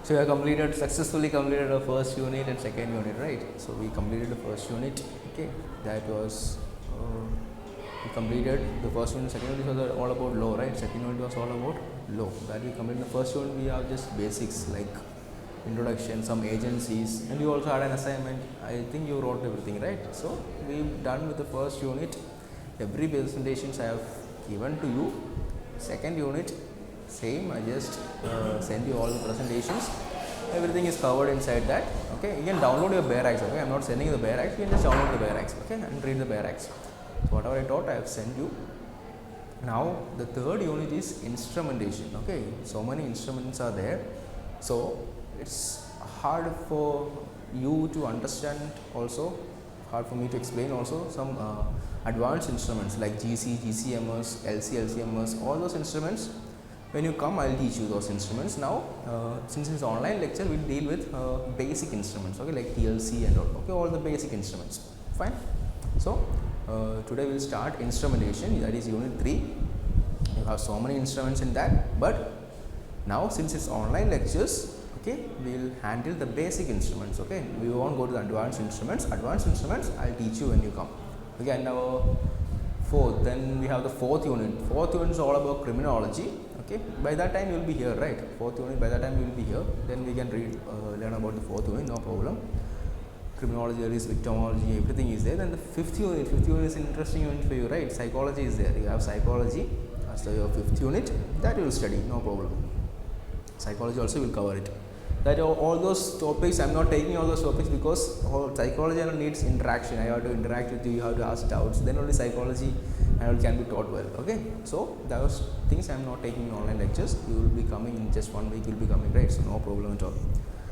So we have completed, successfully completed our first unit and second unit, right? So we completed the first unit. Okay, that was we completed the first unit. Second unit was all about law, right? Second unit was all about law. That we completed. The first unit we have just basics like introduction, some agencies, and you also had an assignment. I think you wrote everything, right? So we've done with the first unit. Every presentations I have given to you. Second unit, same. I just send you all the presentations. Everything is covered inside that. Okay, you can download your bare acts. Okay, I'm not sending you the bare acts. You can just download the bare acts. Okay, and read the bare acts. So whatever I taught, I have sent you. Now the third unit is instrumentation. Okay, so many instruments are there. So it's hard for you to understand also, hard for me to explain also some advanced instruments like GC, GCMS, LC, LCMS, all those instruments. When you come, I'll teach you those instruments. Now, since it's online lecture, we'll deal with basic instruments, okay, like TLC and all, okay, all the basic instruments, fine. So, today we'll start instrumentation, that is unit 3. You have so many instruments in that, but now since it's online lectures, okay, we will handle the basic instruments, okay, we won't go to the advanced instruments. Advanced instruments I'll teach you when you come, okay. And our fourth, then we have the fourth unit. Fourth unit is all about criminology, okay. By that time you will be here, right? Fourth unit, by that time you will be here, then we can learn about the fourth unit, no problem. Criminology, there is victimology, everything is there. Then the fifth unit is an interesting unit for you, right? Psychology is there. You have psychology as your fifth unit, that you will study, no problem. Psychology also will cover it. That all those topics, I am not taking all those topics because psychology needs interaction. I have to interact with you, you have to ask doubts, then only psychology and can be taught well, okay. So those things I am not taking in online lectures. You will be coming in just 1 week, you will be coming, right? So no problem at all.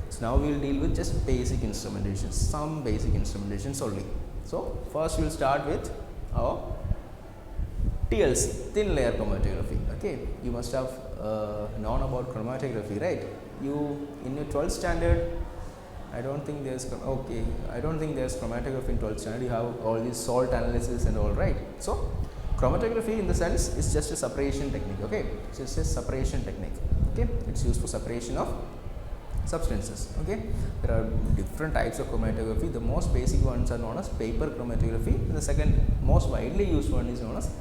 So now we will deal with just basic instrumentation, some basic instrumentations only. So first we will start with our TLC, thin layer chromatography, okay. You must have known about chromatography, right? You in your 12th standard, I don't think there's chromatography in 12th standard. You have all these salt analysis and all, right? So chromatography in the sense is just a separation technique, okay. It's just a separation technique, okay. It's used for separation of substances, okay. There are different types of chromatography. The most basic ones are known as paper chromatography, and the second most widely used one is known as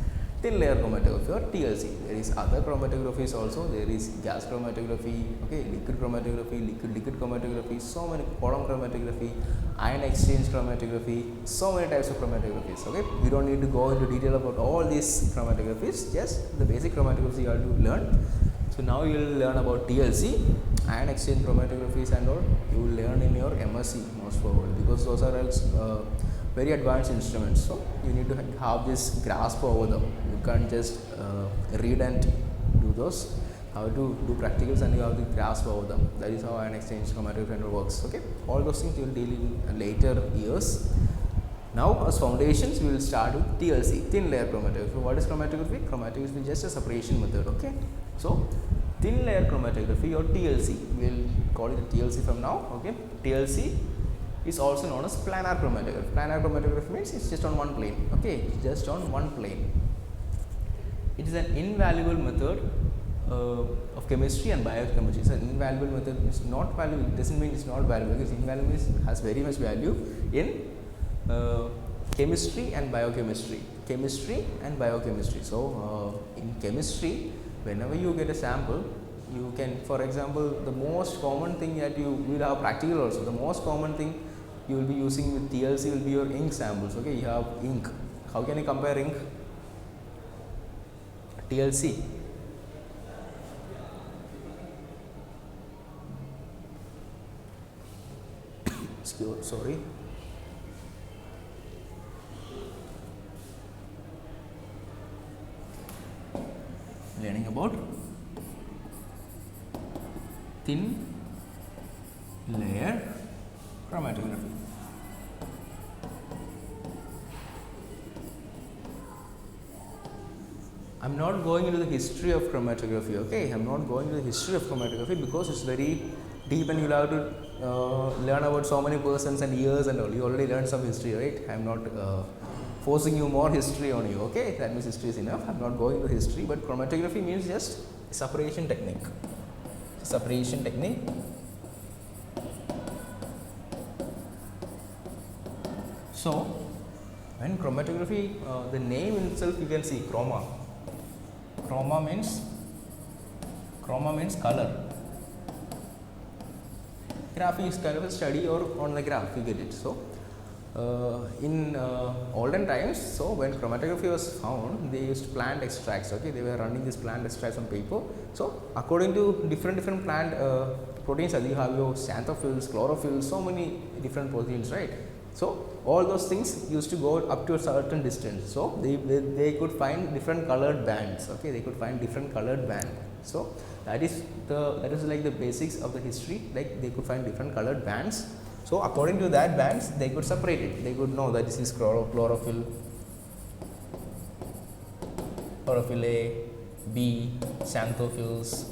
thin layer chromatography or TLC. There is other chromatographies also. There is gas chromatography, okay, liquid chromatography, liquid chromatography, so many, column chromatography, ion exchange chromatography, so many types of chromatographies, okay. We don't need to go into detail about all these chromatographies, just the basic chromatography you have to learn. So now you will learn about TLC, ion exchange chromatographies and all. You will learn in your MSc most probably, because those are very advanced instruments. So you need to have this grasp over them. You can't just read and do those. How to do practicals and you have to grasp over them. That is how ion exchange chromatography works, okay. All those things you will deal in later years. Now as foundations we will start with TLC, thin layer chromatography. What is chromatography? Chromatography is just a separation method, okay. So thin layer chromatography or TLC, we will call it TLC from now, okay. TLC is also known as planar chromatography. Planar chromatography means it's just on one plane, okay, it's just on one plane. It is an invaluable method of chemistry and biochemistry. It's an invaluable method. It's not valuable. It doesn't mean it's not valuable, because invaluable has very much value in chemistry and biochemistry. Chemistry and biochemistry. So in chemistry, whenever you get a sample, you can, for example, the most common thing that you will have practical also. The most common thing you will be using with TLC will be your ink samples, okay. You have ink. How can you compare ink? TLC. Sorry. Learning about thin layer chromatography. I am not going into the history of chromatography, okay. I am not going into the history of chromatography because it's very deep and you will have to learn about so many persons and years and all. You already learned some history, right? I am not forcing you more history on you, okay. That means history is enough. I am not going into history, but chromatography means just separation technique. Separation technique So when chromatography, the name itself you can see chroma. Chroma means color. Graph is kind of a study or on the graph, you get it. So in olden times, so when chromatography was found, they used plant extracts. Okay, they were running these plant extracts on paper. So according to different plant proteins, you have your xanthophylls, chlorophylls, so many different proteins, right? So all those things used to go up to a certain distance. So they could find different colored bands. Okay, they could find different colored band. So that is like the basics of the history. Like they could find different colored bands. So according to that bands, they could separate it. They could know that this is chlorophyll A, B, xanthophylls,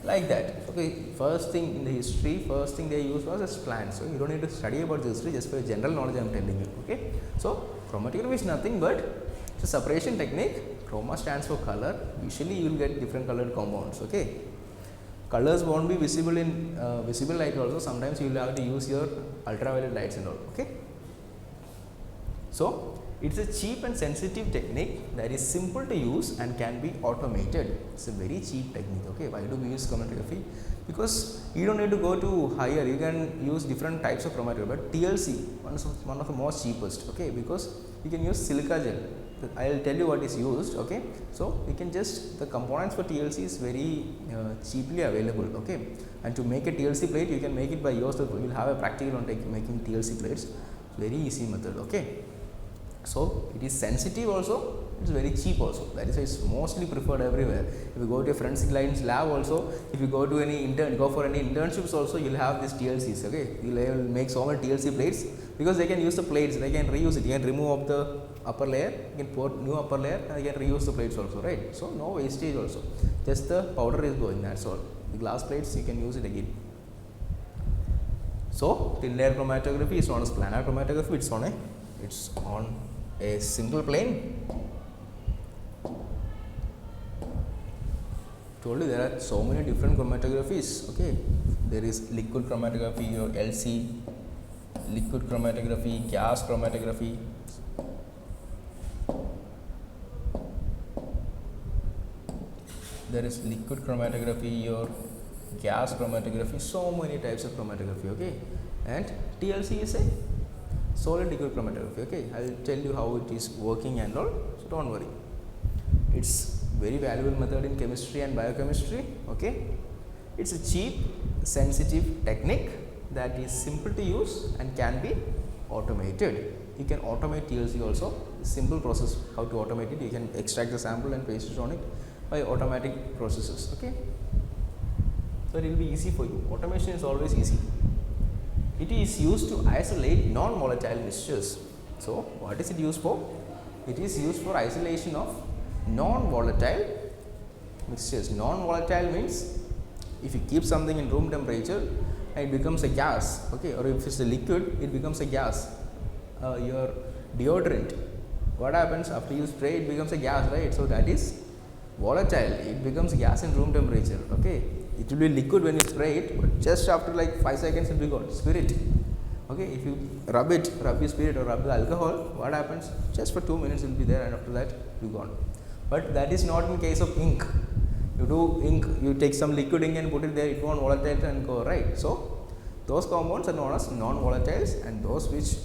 like that. Okay, first thing in the history, first thing they used was as plants. So you don't need to study about the history, just for general knowledge I am telling you. Okay, so chromatography is nothing but it's a separation technique. Chroma stands for color. Usually you will get different colored compounds. Okay, colors won't be visible in visible light also. Sometimes you will have to use your ultraviolet lights and all. Okay, so it's a cheap and sensitive technique that is simple to use and can be automated. It's a very cheap technique. Okay, why do we use chromatography? Because you don't need to go to higher. You can use different types of chromatography. But TLC, one of the most cheapest. Okay, because you can use silica gel. I will tell you what is used. Okay, so you can just the components for TLC is very cheaply available. Okay, and to make a TLC plate, you can make it by yourself. You will have a practical on making TLC plates. Very easy method. Okay. So it is sensitive also, it is very cheap also. That is why it's mostly preferred everywhere. If you go to a forensic science lab also, if you go to any go for any internships also, you will have these TLCs. Okay, you will make so many TLC plates because they can use the plates, they can reuse it. You can remove up the upper layer, you can pour new upper layer, and you can reuse the plates also, right? So no wastage also. Just the powder is going. That's all. The glass plates you can use it again. So thin layer chromatography is known as planar chromatography. It's on a single plane. Told you there are so many different chromatographies. Okay, there is liquid chromatography or LC, liquid chromatography, gas chromatography. There is liquid chromatography or gas chromatography. So many types of chromatography. Okay, and TLC is a solid liquid chromatography. Okay, I will tell you how it is working and all, so don't worry. It's very valuable method in chemistry and biochemistry. Okay, it's a cheap, sensitive technique that is simple to use and can be automated. You can automate TLC also. Simple process how to automate it. You can extract the sample and paste it on it by automatic processes. Okay, so it will be easy for you. Automation is always easy. It is used to isolate non-volatile mixtures. So what is it used for? It is used for isolation of non-volatile mixtures. Non-volatile means if you keep something in room temperature, it becomes a gas. Okay, or if it's a liquid, it becomes a gas. Your deodorant, what happens after you spray? It becomes a gas, right? So that is volatile. It becomes gas in room temperature. Okay. It will be liquid when you spray it, but just after like 5 seconds it will be gone. Spirit. Okay, if you rub your spirit or rub the alcohol, what happens? Just for 2 minutes it will be there, and after that it will be gone. But that is not in case of ink. You do ink, you take some liquid ink and put it there, it won't volatile and go, right? So those compounds are known as non-volatiles, and those which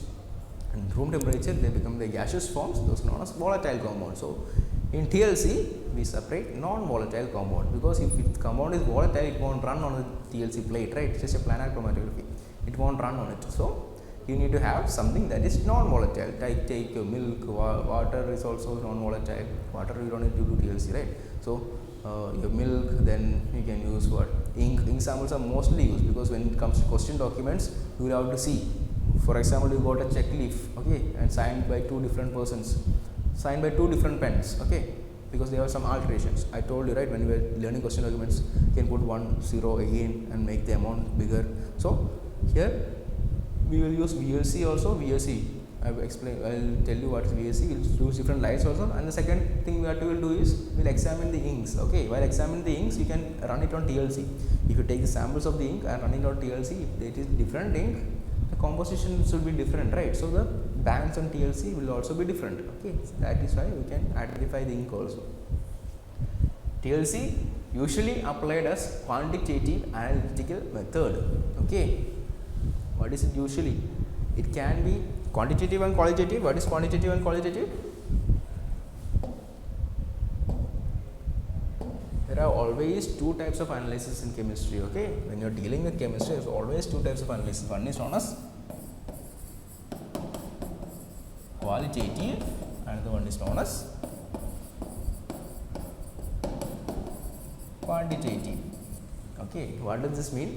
in room temperature they become the gaseous forms, those are known as volatile compounds. So in TLC, we separate non-volatile compound, because if the compound is volatile, it won't run on the TLC plate, right? It's just a planar chromatography. It won't run on it. So you need to have something that is non-volatile. Take your milk, water is also non-volatile. Water you don't need to do TLC, right? So your milk, then you can use what? Ink. Ink samples are mostly used because when it comes to question documents, you will have to see. For example, you got a check leaf, okay, and signed by 2 different persons. Signed by 2 different pens, okay, because there are some alterations. I told you, right, when you were learning question documents, you can put 1 0 again and make the amount bigger. So here we will use VLC also. VLC, I will explain. I will tell you what is VLC. We will use different lights also. And the second thing we will do is we will examine the inks. Okay, while examining the inks, you can run it on TLC. If you take the samples of the ink and run it on TLC, if it is different ink, the composition should be different, right? So the bands on TLC will also be different. Okay, so that is why we can identify the ink also. TLC usually applied as quantitative analytical method. Okay, what is it usually? It can be quantitative and qualitative. What is quantitative and qualitative? There are always two types of analysis in chemistry. Okay, when you are dealing with chemistry, there is always two types of analysis. One is known as qualitative, and the one is known as quantitative. Okay, what does this mean?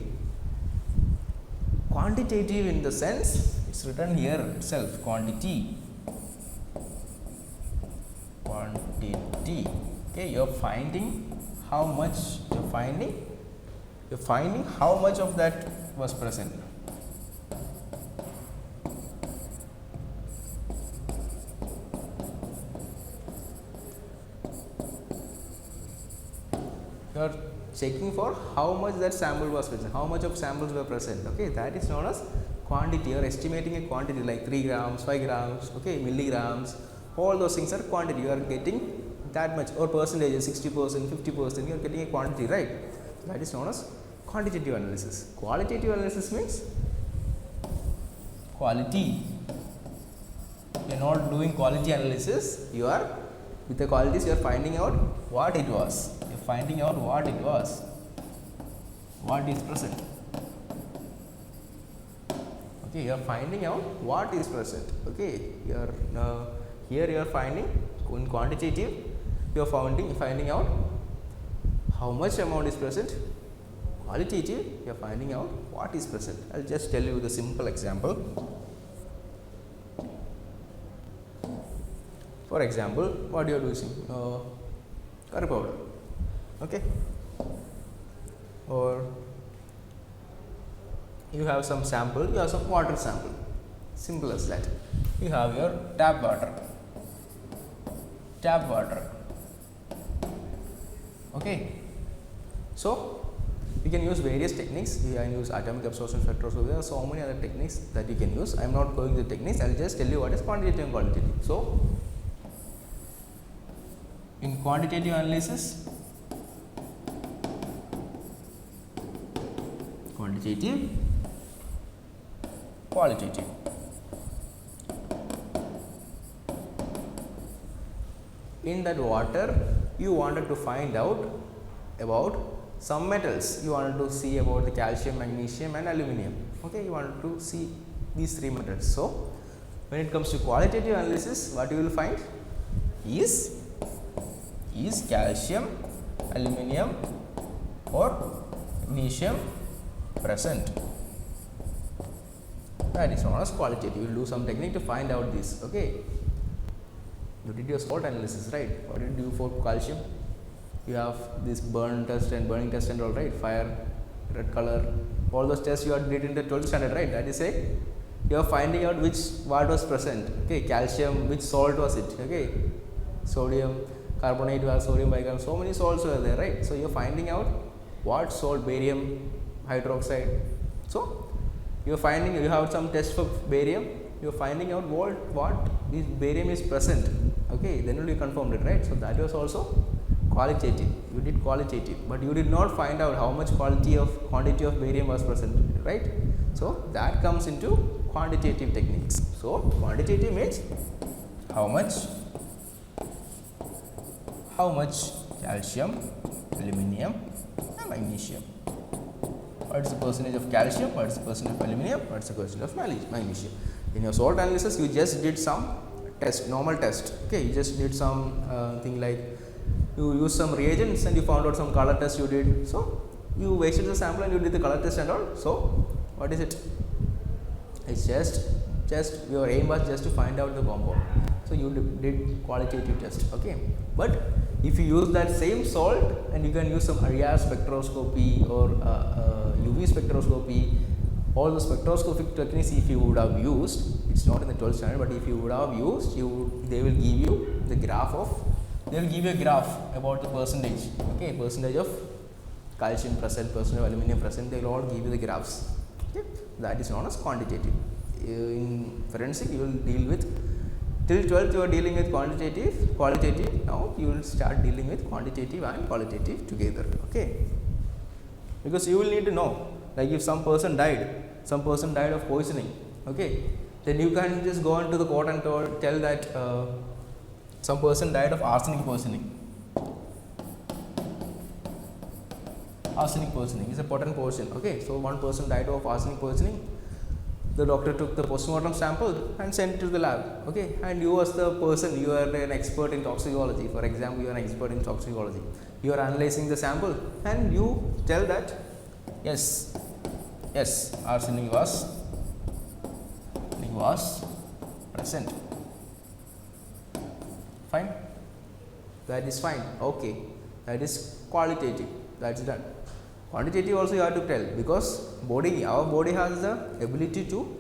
Quantitative in the sense, it's written here itself, quantity. Okay, you are finding how much you're finding how much of that was present. You are checking for how much that sample was present, how much of samples were present. Okay, that is known as quantity. You are estimating a quantity like 3 grams, 5 grams, okay, milligrams. All those things are quantity. You are getting that much, or percentages, 60%, 50%. You are getting a quantity, right? That is known as quantitative analysis. Qualitative analysis means quality. You are not doing quality analysis. You are with the qualities. You are finding out what it was. You are finding out what it was. What is present. Okay, you are finding out what is present. Okay, you are here you are finding in quantitative. You are finding out how much amount is present. Qualitative, you are finding out what is present. I will just tell you the simple example. For example, what you are using? Curry powder. Okay, or you have some sample, you have some water sample. Simple as that. You have your tap water. Okay, so you can use various techniques. You can use atomic absorption spectroscopy. There are so many other techniques that you can use. I am not going to the techniques. I will just tell you what is quantitative and qualitative. So, in quantitative analysis, quantitative, qualitative. In that water, you wanted to find out about some metals. You wanted to see about the calcium, magnesium and aluminum. Okay, you wanted to see these three metals. So, when it comes to qualitative analysis, what you will find is calcium, aluminum or magnesium present. That is known as qualitative. You will do some technique to find out this. Okay. You did your salt analysis, right? What did you do for calcium? You have this burn test and burning test and all, right? Fire, red color, all those tests you did in the 12th standard, right? That is you are finding out what was present. Okay, calcium, which salt was it? Okay, sodium carbonate was sodium bicarbonate. So many salts were there, right? So you are finding out what salt, barium hydroxide. So you are finding, you have some test for barium. You are finding out what this barium is present. Okay, then only you confirmed it, right? So that was also qualitative. You did qualitative, but you did not find out how much quantity of barium was present, right? So that comes into quantitative techniques. So quantitative means how much calcium, aluminum and magnesium. What is the percentage of calcium? What is the percentage of aluminum? What is the percentage of magnesium? In your salt analysis, you just did some test, normal test. Okay, you just did some thing like you use some reagents and you found out some color test you did. So you wasted the sample and you did the color test and all. So what is it? It's just your aim was just to find out the compound. So you did qualitative test. Okay, but if you use that same salt and you can use some ARIA spectroscopy or UV spectroscopy, all the spectroscopic techniques if you would have used, it's not in the 12th standard, but if you would have used, they will give you the graph of, they will give you a graph about the percentage, okay, percentage of calcium present, percentage of aluminum present, they will all give you the graphs. Okay, that is known as quantitative. in forensic you will deal with till 12th you are dealing with qualitative. Now you will start dealing with quantitative and qualitative together. Okay, because you will need to know, like if some person died of poisoning, okay, then you can just go into the court and tell that some person died of arsenic poisoning. Arsenic poisoning is a potent poison. Okay, so one person died of arsenic poisoning. The doctor took the postmortem sample and sent it to the lab. Okay, and you as the person, you are an expert in toxicology. For example, you are an expert in toxicology. You are analyzing the sample and you tell that yes, arsenic was present. Fine, that is fine. Okay, that is qualitative. That's done. Quantitative also you have to tell, because our body has the ability to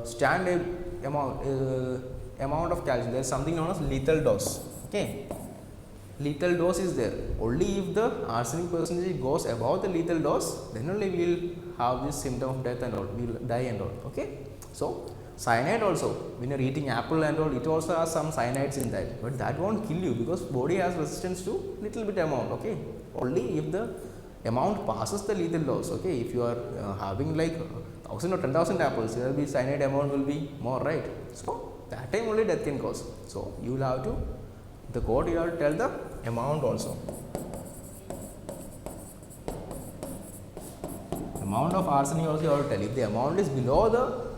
stand a amount of calcium. There is something known as lethal dose. Okay, lethal dose is there. Only if the arsenic percentage goes above the lethal dose, then only we will have this symptom of death and all. We will die and all. Okay, so cyanide also, when you are eating apple and all, it also has some cyanides in that, but that won't kill you because body has resistance to little bit amount. Okay, only if the amount passes the lethal dose. Okay, if you are having like 1000 or 10,000 apples, there will be cyanide amount will be more, right? So that time only death can cause. So you will have to, the court you have to tell the amount also. Amount of arsenic also you have to tell. If the amount is below the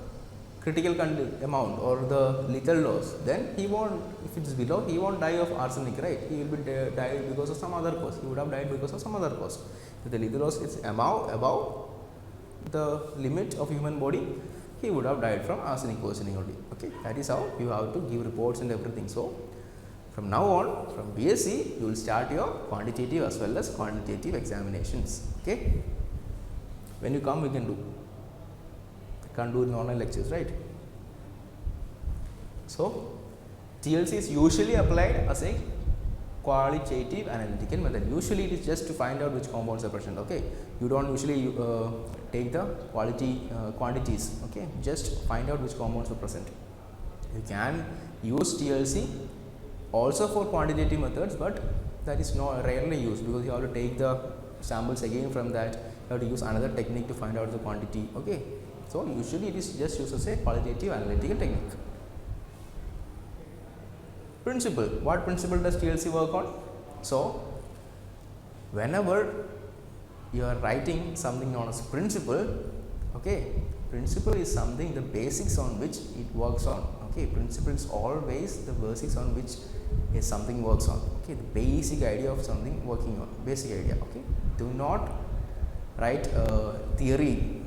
critical amount or the lethal dose, then he won't, if it is below, he won't die of arsenic, right? He will be died because of some other cause. He would have died because of some other cause. If the lethal dose is above the limit of human body, he would have died from arsenic poisoning only. Okay, that is how you have to give reports and everything. So from now on, from BSc, you will start your quantitative as well as quantitative examinations. Okay, when you come, we can do. Can't do in online lectures, right? So TLC is usually applied as a qualitative analytical method. Usually it is just to find out which compounds are present. Okay, you don't usually take the quantities. Okay, just find out which compounds are present. You can use TLC also for quantitative methods, but that is not rarely used because you have to take the samples again from that. You have to use another technique to find out the quantity. Okay, so usually it is just used as a qualitative analytical technique. Principle. What principle does TLC work on? So whenever you are writing something known as principle, okay, principle is something, the basics on which it works on. Okay, principle is always the basics on which something works on. Okay, the basic idea of something working on, basic idea. Okay, do not write theory.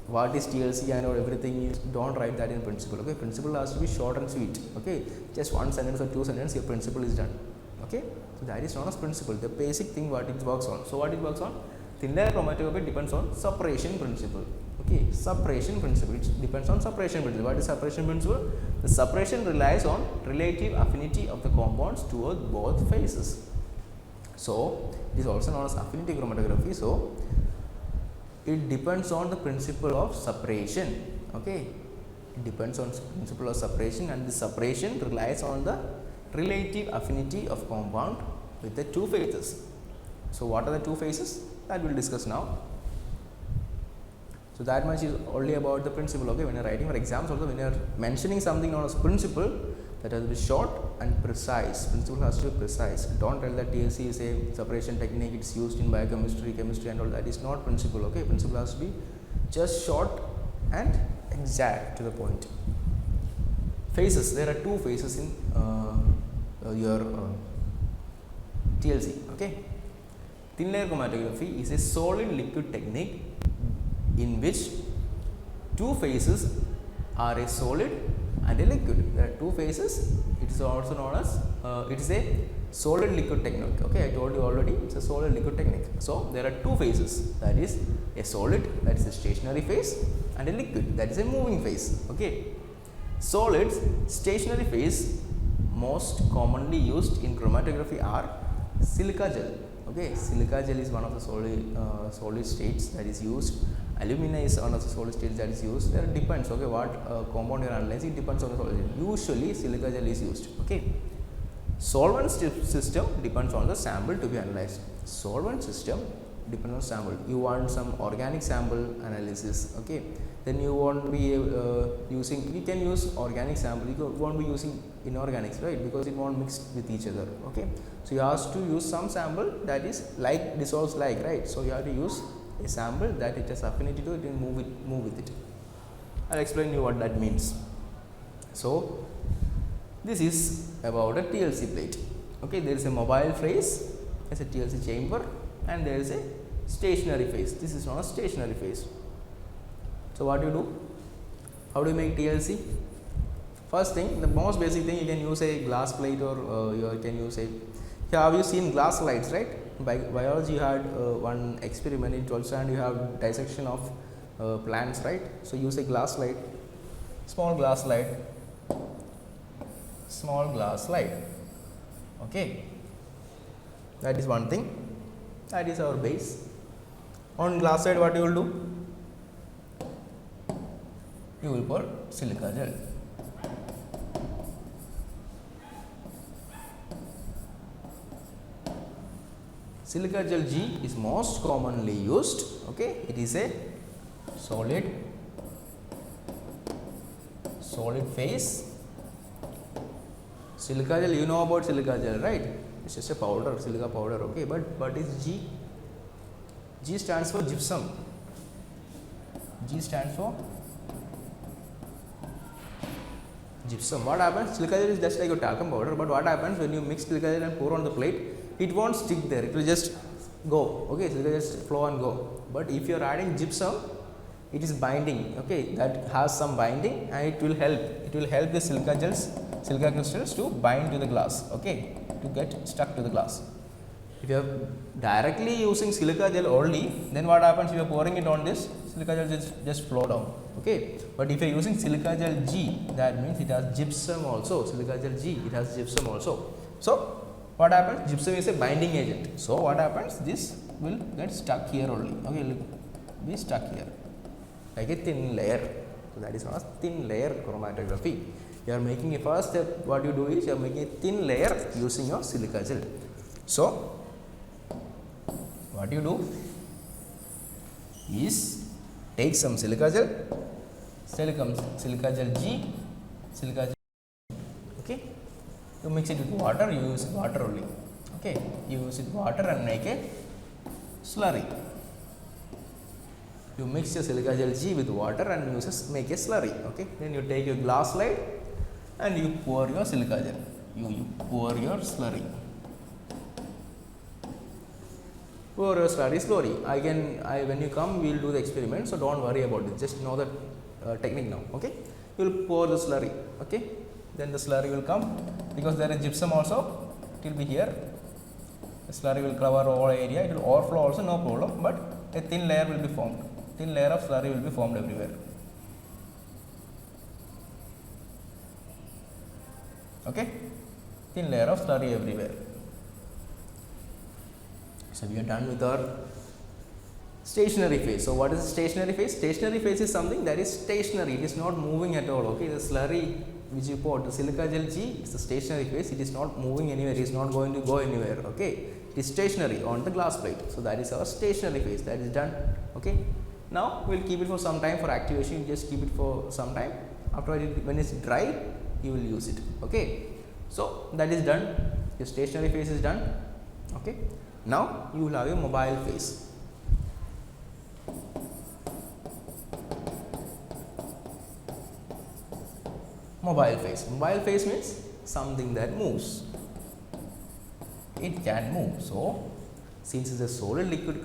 What is TLC and everything is, don't write that in principle. Okay, principle has to be short and sweet. Okay, just one sentence or two sentences, your principle is done. Okay, so that is known as principle, the basic thing what it works on. So what it works on? Thin layer chromatography depends on separation principle. Okay, separation principle, it depends on separation principle. What is separation principle? The separation relies on relative affinity of the compounds towards both phases. So it is also known as affinity chromatography. So it depends on the principle of separation. Okay, it depends on principle of separation, and the separation relies on the relative affinity of compound with the two phases. So what are the two phases? That we will discuss now. So that much is only about the principle. Okay, when you are writing for exams also, when you are mentioning something known as principle, that has to be short and precise. Principle has to be precise. Don't tell that TLC is a separation technique, it's used in biochemistry, chemistry and all. That is not principle. Okay, principle has to be just short and exact to the point. Phases. There are two phases in your TLC. Okay, thin layer chromatography is a solid liquid technique in which two phases are a solid and a liquid. There are two phases. It is also known as it is a solid liquid technique. Okay, I told you already, it's a solid liquid technique. So there are two phases, that is a solid, that is a stationary phase, and a liquid, that is a moving phase. Okay, solids, stationary phase, most commonly used in chromatography are silica gel. Okay, silica gel is one of the solid states that is used, Alumina is one of the solid states that is used. There depends, okay, what compound you are analyzing, it depends on the solid state. Usually silica gel is used, okay. Solvent system depends on the sample to be analyzed. Solvent system depends on sample. You want some organic sample analysis, okay, then you won't be using, you can use organic sample, you won't be using inorganics, right, because it won't mix with each other, okay. So you have to use some sample that is like dissolves like, right. So you have to use a sample that it has affinity to it and move with it. I'll explain you what that means. So this is about a TLC plate, okay. There is a mobile phase as a TLC chamber and there is a stationary phase. This is not a stationary phase. So what do you do? How do you make TLC? First thing, the most basic thing, you can use a glass plate or you can use a, have you seen glass slides, right? By biology you had one experiment in 12th standard, you have dissection of plants, right? So use a glass slide, small glass slide, okay. That is one thing, that is our base. On glass slide what you will do? You will pour silica gel. Silica gel G is most commonly used, okay. It is a solid phase. Silica gel, you know about silica gel, right? It's just a powder, silica powder, okay. But what is G? G stands for gypsum. G stands for gypsum. What happens? Silica gel is just like a talcum powder, but what happens when you mix silica gel and pour on the plate? It won't stick there, it will just go, okay. Silica just flow and go. But if you are adding gypsum, it is binding, okay. That has some binding and it will help the silica crystals to bind to the glass, okay, to get stuck to the glass. If you are directly using silica gel only, then what happens? You are pouring it on this, silica gel just flow down, okay. But if you are using silica gel G, that means it has gypsum also. Silica gel G, it has gypsum also. So what happens? Gypsum is a binding agent. So what happens? This will get stuck here only, okay, it will be stuck here like a thin layer. So that is known as thin layer chromatography. You are making a first step, what you do is you are making a thin layer using your silica gel. So what you do is take some silica gel G, okay. You mix it with water, you use water only, okay. You use it water and make a slurry. You mix your silica gel G with water and make a slurry, okay. Then you take your glass slide and you pour your silica gel. You pour your slurry. Pour your slurry slowly. When you come, we will do the experiment, so don't worry about it. Just know the technique now, okay. You will pour the slurry, okay. Then the slurry will come, because there is gypsum also, it will be here. The slurry will cover all area, it will overflow also, no problem, but a thin layer will be formed. Thin layer of slurry will be formed everywhere, okay. Thin layer of slurry everywhere. So we are done with our stationary phase. So what is the stationary phase? Stationary phase is something that is stationary, it is not moving at all, okay. The slurry which you pour, the silica gel G, is the stationary phase, it is not moving anywhere, it is not going to go anywhere, okay. It is stationary on the glass plate. So that is our stationary phase, that is done, okay. Now we will keep it for some time for activation, you just keep it for some time. After it, when it is dry, you will use it, okay. So that is done, your stationary phase is done, okay. Now you will have a mobile phase. Mobile phase. Mobile phase means something that moves. It can move. So since it is a solid liquid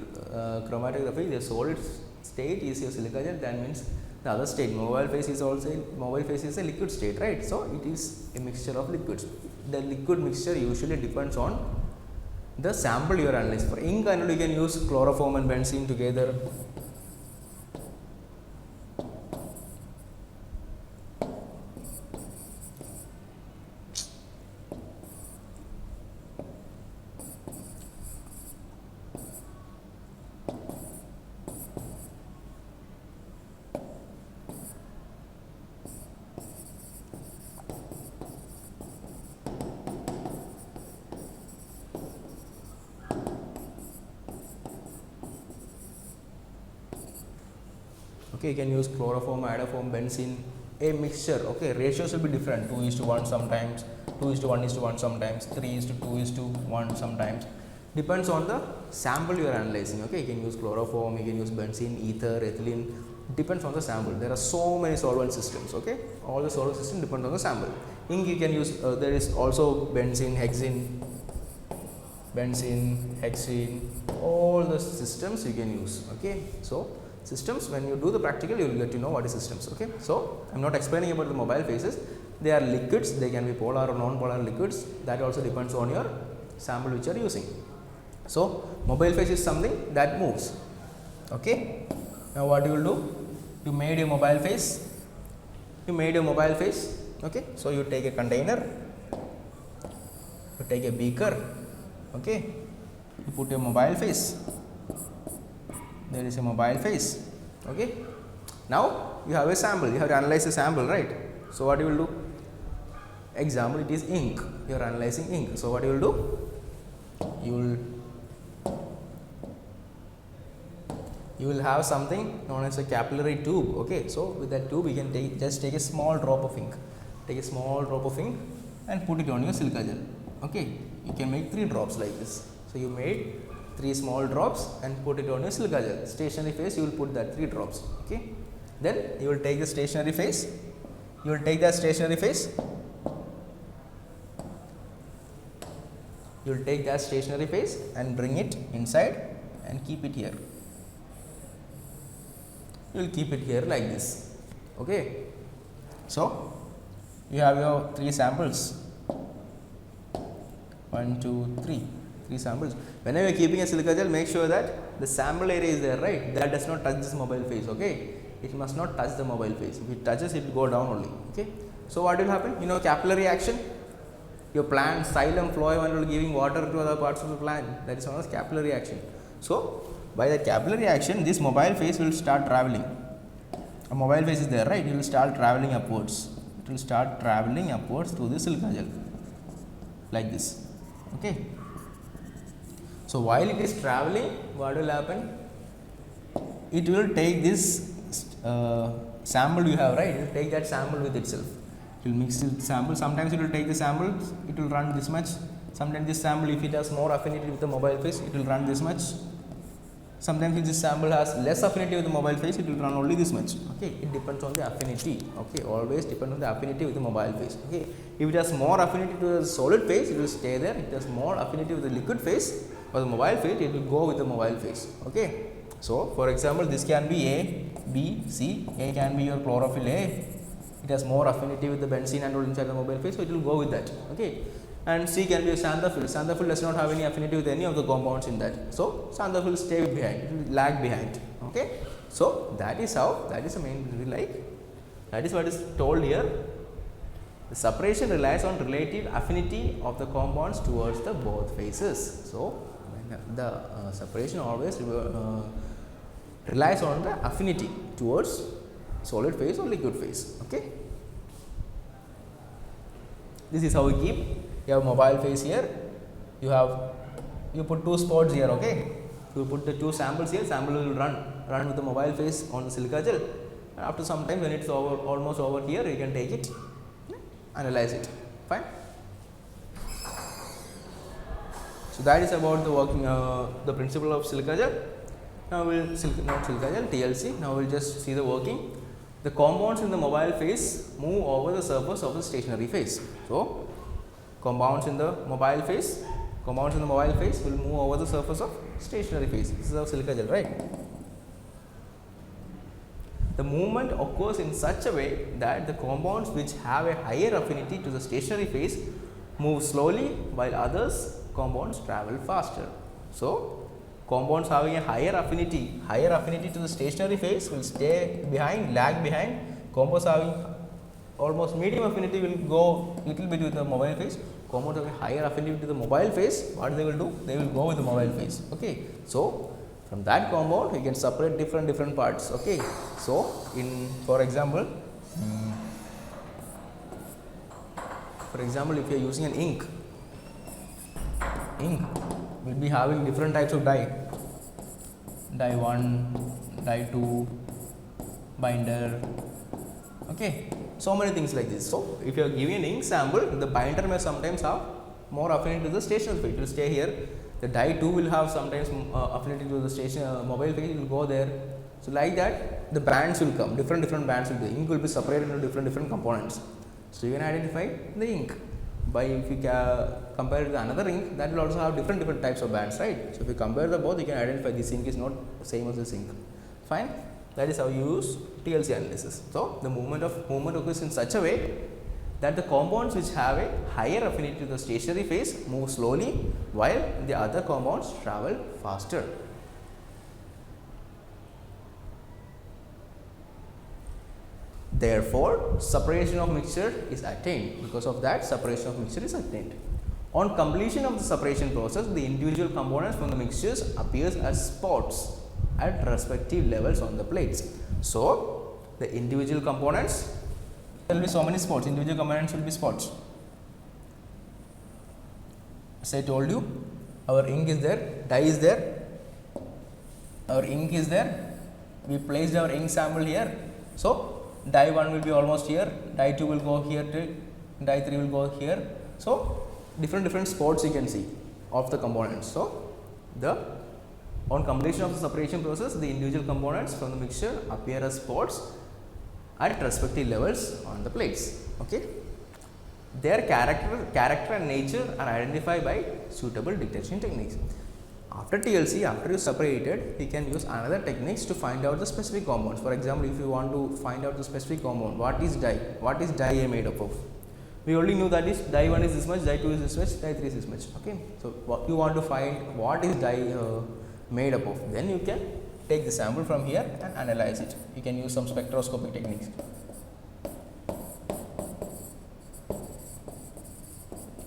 chromatography, the solid state is your silica gel. That means the other state, mobile phase is a liquid state, right? So it is a mixture of liquids. The liquid mixture usually depends on the sample you are analyzing. For ink analysis, you can use chloroform and benzene together. Okay, you can use chloroform, iodoform, benzene, a mixture. Okay, ratios will be different, 2:1 sometimes, 2:1:1 sometimes, 3:2:1 sometimes. Depends on the sample you are analyzing. Okay, you can use chloroform, you can use benzene, ether, ethylene. Depends on the sample. There are so many solvent systems. Okay, all the solvent system depends on the sample. Ink you can use. There is also benzene, hexene, all the systems you can use. Okay, so systems, when you do the practical, you will get to know what is systems. Okay, so I am not explaining about the mobile phases. They are liquids. They can be polar or non-polar liquids. That also depends on your sample which you are using. So mobile phase is something that moves. Okay, now what you will do? You made a mobile phase. Okay, so you take a container, you take a beaker. Okay, you put a mobile phase. There is a mobile phase. Okay, now you have a sample. You have to analyze the sample, right? So what you will do? Example, it is ink. You are analyzing ink. So what you will do? You will have something known as a capillary tube. Okay, so with that tube you can take a small drop of ink. Take a small drop of ink and put it on your silica gel. Okay, you can make 3 drops like this. So you made 3 small drops and put it on your silica gel. Stationary phase, you will put that 3 drops. Okay, then you will take the stationary phase. You will take that stationary phase. You will take that stationary phase and bring it inside and keep it here. You will keep it here like this. Okay, so you have your 3 samples. 1, 2, 3. 3 samples. Whenever you are keeping a silica gel, make sure that the sample area is there, right? That does not touch this mobile phase. Okay, it must not touch the mobile phase. If it touches, it will go down only. Okay, so what will happen? You know, capillary action. Your plant, xylem, phloem will giving water to other parts of the plant. That is known as capillary action. So by the capillary action, this mobile phase will start traveling. A mobile phase is there, right? It will start traveling upwards. It will start traveling upwards to the silica gel like this. Okay. So while it is traveling, what will happen? It will take this sample you have, right? It will take that sample with itself. It will mix the sample. Sometimes it will take the sample. It will run this much. Sometimes this sample, if it has more affinity with the mobile phase, it will run this much. Sometimes if this sample has less affinity with the mobile phase, it will run only this much. Okay, it depends on the affinity. Okay, always depends on the affinity with the mobile phase. Okay, if it has more affinity to the solid phase, it will stay there. If it has more affinity with the liquid phase or the mobile phase, it will go with the mobile phase. Okay, so for example, this can be A, B, C. A can be your chlorophyll A. It has more affinity with the benzene and all inside the mobile phase, so it will go with that. Okay. And C can be a xanthophyll. Xanthophyll does not have any affinity with any of the compounds in that. So xanthophyll will stay behind, it will lag behind. Okay. So that is how, that is the main, that is what is told here. The separation relies on relative affinity of the compounds towards the both phases. So the separation always relies on the affinity towards solid phase or liquid phase. Okay. This is how we keep. You have mobile phase here, you put 2 spots here. Okay, you put the 2 samples here, sample will run with the mobile phase on the silica gel. After some time, when it is almost over here, you can take it, analyze it. Fine. So that is about the working, the principle of silica gel. Now we will not silica gel, TLC. Now we will just see the working. The compounds in the mobile phase move over the surface of the stationary phase. So compounds in the mobile phase will move over the surface of stationary phase. This is our silica gel, right? The movement occurs in such a way that the compounds which have a higher affinity to the stationary phase move slowly, while others compounds travel faster. So compounds having a higher affinity to the stationary phase will stay behind, lag behind. Compounds having almost medium affinity will go little bit with the mobile phase. Compounds having higher affinity to the mobile phase, what they will do? They will go with the mobile phase. Okay. So from that compound, we can separate different parts. Okay. So for example, if you are using an ink will be having different types of dye. Dye 1, dye 2, binder. Okay, so many things like this. So if you are giving an ink sample, the binder may sometimes have more affinity to the stationary phase. It will stay here. The die too will have sometimes affinity to the station mobile phase. It will go there. So like that, the bands will come. Different bands will be. The ink will be separated into different components. So you can identify the ink by if you compare it to another ink, that will also have different types of bands, right? So if you compare the both, you can identify this ink is not same as this ink. Fine. That is how you use TLC analysis. So the movement occurs in such a way that the compounds which have a higher affinity to the stationary phase move slowly, while the other compounds travel faster. Therefore, separation of mixture is attained. Because of that, separation of mixture is attained. On completion of the separation process, the individual components from the mixtures appears as spots at respective levels on the plates. So, the individual components, there will be so many spots, individual components will be spots. As I told you, our ink is there, dye is there, our ink is there, we placed our ink sample here. So, die 1 will be almost here, die 2 will go here, die 3 will go here. So, different spots you can see of the components. So, on completion of the separation process, the individual components from the mixture appear as spots at respective levels on the plates. Okay. Their character and nature are identified by suitable detection techniques. After TLC, after you separate it, you can use another techniques to find out the specific compounds. For example, if you want to find out the specific compound, what is dye A made up of? We already knew that is dye 1 is this much, dye 2 is this much, dye 3 is this much. Okay. So, what you want to find what is dye made up of, then you can take the sample from here and analyze it. You can use some spectroscopic techniques.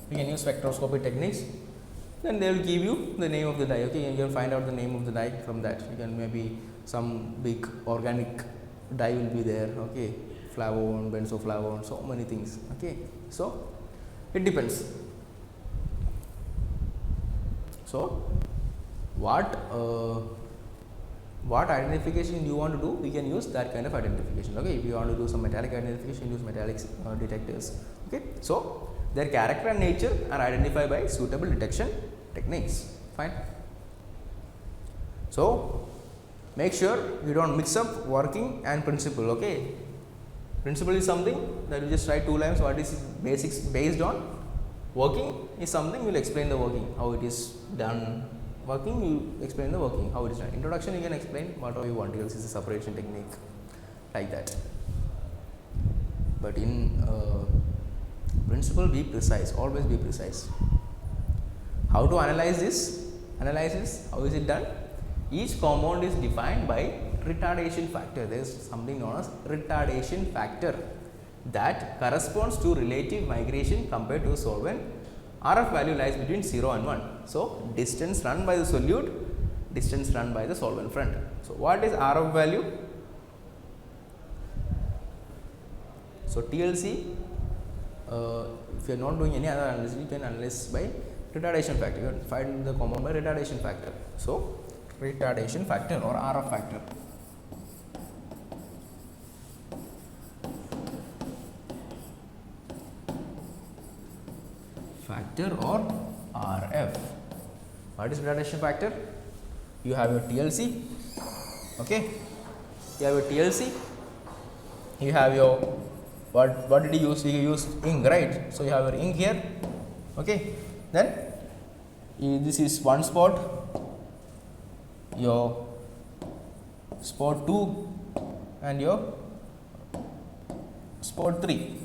You can use spectroscopic techniques, then they will give you the name of the dye. Okay, you can find out the name of the dye from that. You can maybe some big organic dye will be there. Okay, flavone, benzoflavone, so many things. Okay, so it depends. So what identification you want to do, we can use that kind of identification. Okay, if you want to do some metallic identification, use metallic detectors. Okay, so their character and nature are identified by suitable detection techniques. Fine. So make sure you don't mix up working and principle. Okay, principle is something that you just write 2 lines. What is basics based on? Working is something you will explain the working, how it is done. Working, you explain the working, how it is done. Introduction, you can explain whatever you want. TLC is a separation technique, like that. But in principle, be precise, always be precise. How to analyze this? How is it done? Each compound is defined by retardation factor. There is something known as retardation factor that corresponds to relative migration compared to a solvent. RF value lies between 0 and 1. So, distance run by the solute, distance run by the solvent front. So, what is RF value? So, TLC, if you are not doing any other analysis, you can analyze by retardation factor. You can find the compound by retardation factor. So, retardation factor or RF factor. Factor or RF. What is retardation factor? You have your TLC. Okay, you have your TLC. You have your what did you use? You used ink, right? So you have your ink here. Okay, then this is one spot, your spot 2 and your spot 3.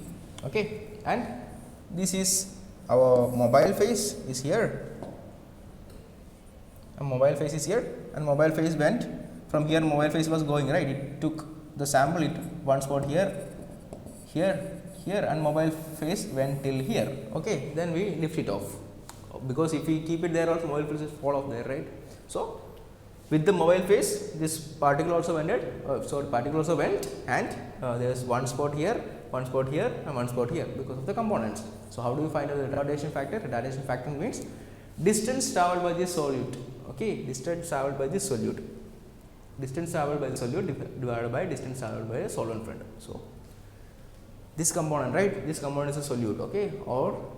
Okay, and this is our mobile phase is here. A mobile phase is here, and mobile phase went from here. Mobile phase was going, right? It took the sample, it one spot here, and mobile phase went till here. Okay, then we lift it off, because if we keep it there also mobile phase will fall off there, right? So with the mobile phase, this particle also went, and there is one spot here, one spot here, and one spot here because of the components. So how do you find out the retardation factor? Retardation factor means distance traveled by the solute. Okay, distance traveled by the solute. distance traveled by the solute divided by distance traveled by the solvent front. So this component, right, this component is a solute, okay, or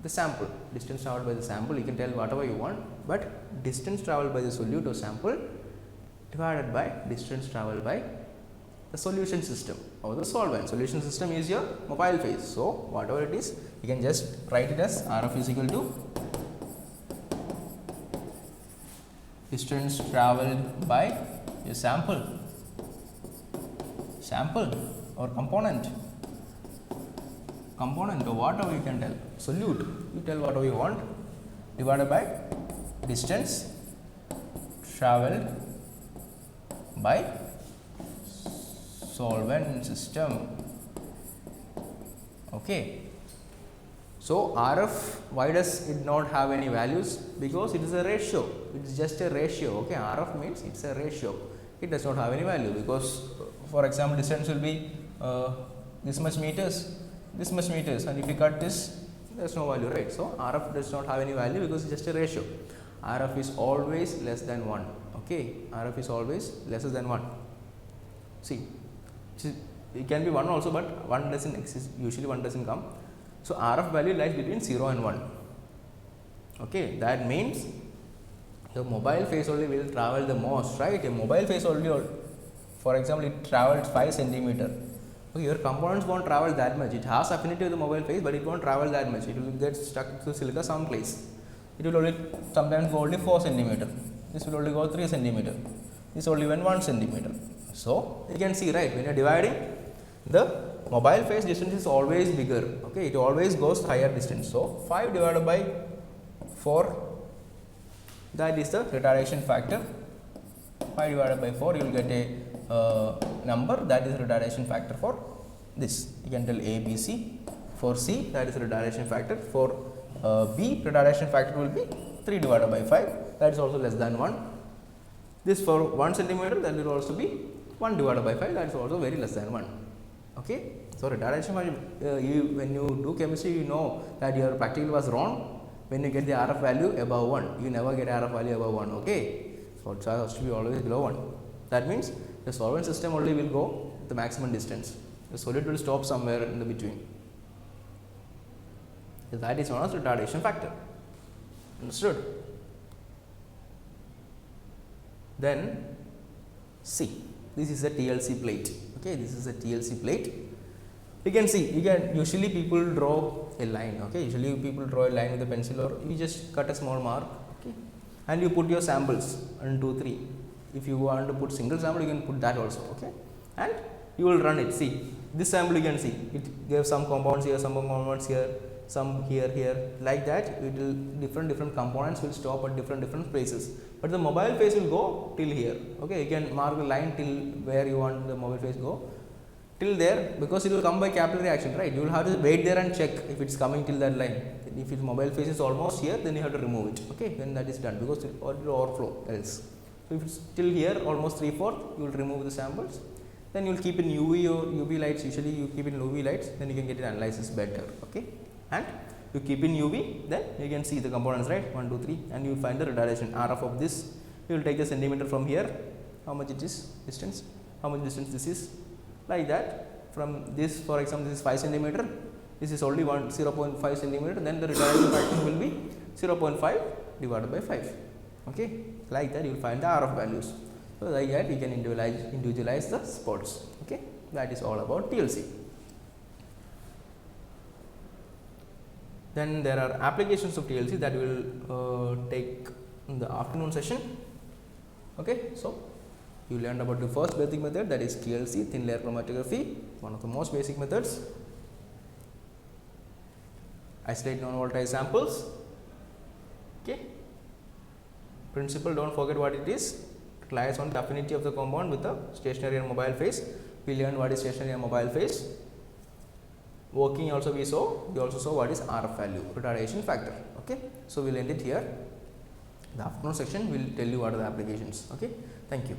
the sample, distance traveled by the sample, you can tell whatever you want, but distance traveled by the solute or sample divided by distance traveled by the solution system or the solvent. Solution system is your mobile phase. So whatever it is, you can just write it as RF is equal to distance traveled by your sample or component or whatever you can tell, solute, you tell whatever you want, divided by distance traveled by solvent system. Okay. So RF, why does it not have any values? Because it is a ratio, it is just a ratio. Okay, RF means it's a ratio, it does not have any value, because for example distance will be this much meters, and if you cut this, there is no value, right? So RF does not have any value because it's just a ratio. RF is always less than 1. Okay, RF is always lesser than 1. See, it can be 1 also, but 1 doesn't exist, usually 1 doesn't come. So RF value lies between 0 and 1. Okay, that means the mobile phase only will travel the most, right? A mobile phase only, for example, it travels 5 centimeter. Okay, your components won't travel that much. It has affinity with the mobile phase, but it won't travel that much. It will get stuck to silica someplace. It will only sometimes go only 4 centimeter. This will only go 3 centimeter. This only went 1 centimeter. So you can see, right, when you are dividing, the mobile phase distance is always bigger. Okay, it always goes higher distance. So 5 divided by 4, that is the retardation factor. 5 divided by 4, you will get a number, that is retardation factor for this. You can tell A, B, C. For C, that is retardation factor. For B, retardation factor will be 3 divided by 5, that is also less than 1. This for 1 centimeter, that will also be 1 divided by 5, that is also very less than 1. Okay. So retardation, when you do chemistry, you know that your practical was wrong when you get the RF value above 1. You never get RF value above 1. Okay. So it has to be always below 1. That means the solvent system only will go the maximum distance. The solid will stop somewhere in the between. So that is known as retardation factor. Understood? Then see, this is a TLC plate. Okay, this is a TLC plate. You can see, usually people draw a line. Okay, usually people draw a line with a pencil, or you just cut a small mark. Okay, and you put your samples 1, 2, 3. If you want to put single sample, you can put that also. Okay, and you will run it. See, this sample you can see it gives some compounds here, some compounds here, some here, like that. It will different components will stop at different places, but the mobile phase will go till here. Okay, you can mark the line till where you want the mobile phase go, till there, because it will come by capillary action, right? You will have to wait there and check if it's coming till that line. If its mobile phase is almost here, then you have to remove it. Okay, then that is done, because it will overflow else. So if it's till here, almost 3/4, you will remove the samples. Then you will keep in UV or UV lights. Usually you keep in UV lights, then you can get an analysis better. Okay, and you keep in UV, then you can see the components, right? 1, 2, 3, and you will find the retardation RF of this. You will take the centimeter from here, how much it is distance, how much distance this is, like that. From this, for example, this is 5 centimeter, this is only 0.5 centimeter, then the retardation factor will be 0.5 divided by 5. Okay, like that you will find the RF values. So like that you can individualize the spots. Okay, that is all about TLC. Then there are applications of TLC that we will take in the afternoon session. Okay, so you learned about the first basic method, that is TLC, thin layer chromatography, one of the most basic methods. Isolate non-volatile samples. Okay, principle, don't forget what it is. It lies on the affinity of the compound with the stationary and mobile phase. We learned what is stationary and mobile phase. Working also we also saw what is RF value, retardation factor. Okay, so we'll end it here. The afternoon section will tell you what are the applications. Okay, thank you.